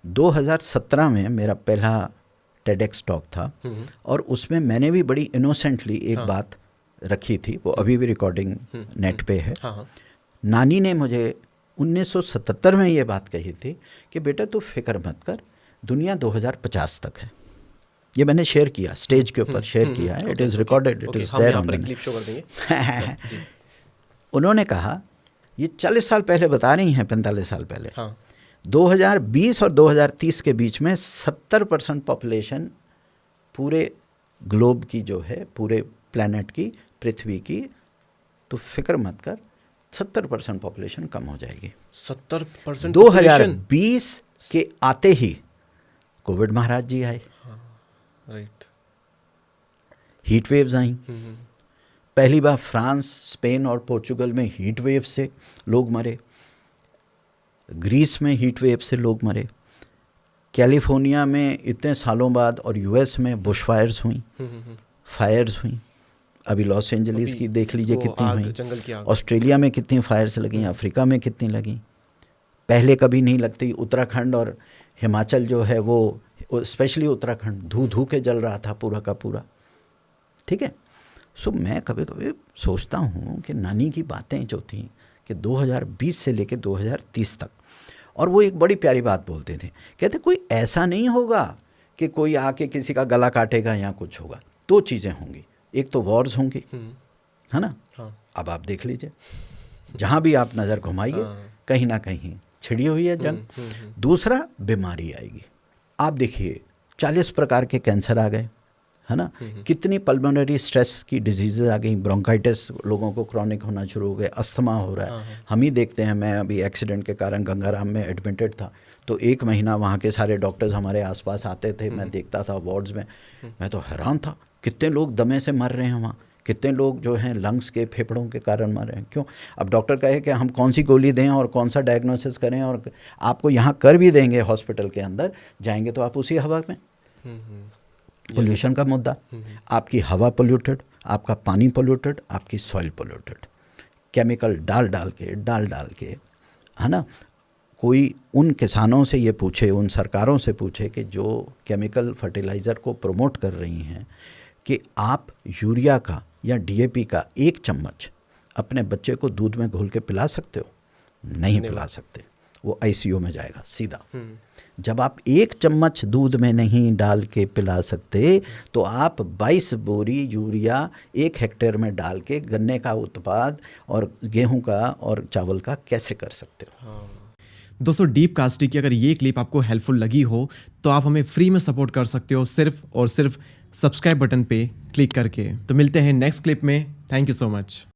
2017 में मेरा पहला टेडेक्स टॉक था और उसमें मैंने भी बड़ी इनोसेंटली एक बात रखी थी, वो अभी भी रिकॉर्डिंग नेट पे है। नानी ने मुझे 1977 में ये बात कही थी कि बेटा तू फिक्र मत कर, दुनिया 2050 तक है। ये मैंने शेयर किया, स्टेज के ऊपर शेयर किया है, it is recorded, it is there on the. उन्होंने कहा ये 40 साल पहले बता रही हैं, 45 साल पहले। 2020 और 2030 के बीच में 70% पॉपुलेशन पूरे ग्लोब की जो है, पूरे प्लैनेट की, पृथ्वी की, तो फिक्र मत कर, 70% पॉपुलेशन कम हो जाएगी। 70% 2020 के आते ही कोविड महाराज जी आए, राइट, हीट वेव्स आई। पहली बार फ्रांस, स्पेन और पोर्चुगल में हीट वेव से लोग मरे, ग्रीस में हीट वेव से लोग मरे, कैलिफोर्निया में इतने सालों बाद, और यूएस में बुश फायर्स हुई, फायर्स हुई। अभी लॉस एंजलिस की देख लीजिए कितनी हुई, ऑस्ट्रेलिया में कितनी फायर्स लगी, अफ्रीका में कितनी लगी, पहले कभी नहीं लगती। उत्तराखंड और हिमाचल जो है वो, स्पेशली उत्तराखंड धू धू के जल रहा था पूरा का पूरा। ठीक है, सो मैं कभी कभी सोचता हूँ कि नानी की बातें जो थी कि 2020 से लेके 2030 तक, और वो एक बड़ी प्यारी बात बोलते थे, कहते कोई ऐसा नहीं होगा कि कोई आके किसी का गला काटेगा या कुछ होगा। दो चीज़ें होंगी, एक तो वॉर्स होंगी, है ना। अब आप देख लीजिए, जहाँ भी आप नज़र घुमाइए कहीं ना कहीं छिड़ी हुई है जंग। दूसरा, बीमारी आएगी। आप देखिए 40 प्रकार के कैंसर आ गए, है ना। कितनी पल्मोनरी स्ट्रेस की डिजीज़ आ गई, ब्रोंकाइटिस लोगों को क्रॉनिक होना शुरू हो गए, अस्थमा हो रहा है। हम ही देखते हैं, मैं अभी एक्सीडेंट के कारण गंगाराम में एडमिटेड था, तो 1 महीना वहाँ के सारे डॉक्टर्स हमारे आसपास आते थे, मैं देखता था वार्ड्स में, मैं तो हैरान था कितने लोग दमे से मर रहे हैं वहाँ, कितने लोग जो हैं लंग्स के, फेफड़ों के कारण मर रहे हैं। क्यों? अब डॉक्टर कहे कि हम कौन सी गोली दें और कौन सा डायग्नोसिस करें, और आपको यहाँ कर भी देंगे, हॉस्पिटल के अंदर जाएंगे तो आप उसी हवा में। पोल्यूशन का मुद्दा, आपकी हवा पोल्यूटेड, आपका पानी पोल्यूटेड, आपकी सॉइल पोल्यूटेड, केमिकल डाल डाल के, है ना। कोई उन किसानों से ये पूछे, उन सरकारों से पूछे कि जो केमिकल फर्टिलाइज़र को प्रमोट कर रही हैं, कि आप यूरिया का या डीएपी का 1 चम्मच अपने बच्चे को दूध में घोल के पिला सकते हो? नहीं पिला सकते, वो आईसीयू में जाएगा सीधा। जब आप 1 चम्मच दूध में नहीं डाल के पिला सकते, तो आप 22 बोरी यूरिया 1 हेक्टेयर में डाल के गन्ने का उत्पाद और गेहूं का और चावल का कैसे कर सकते हो? दोस्तों, डीप कास्टिंग की अगर ये क्लिप आपको हेल्पफुल लगी हो तो आप हमें फ्री में सपोर्ट कर सकते हो, सिर्फ और सिर्फ सब्सक्राइब बटन पे क्लिक करके। तो मिलते हैं नेक्स्ट क्लिप में। Thank you so much.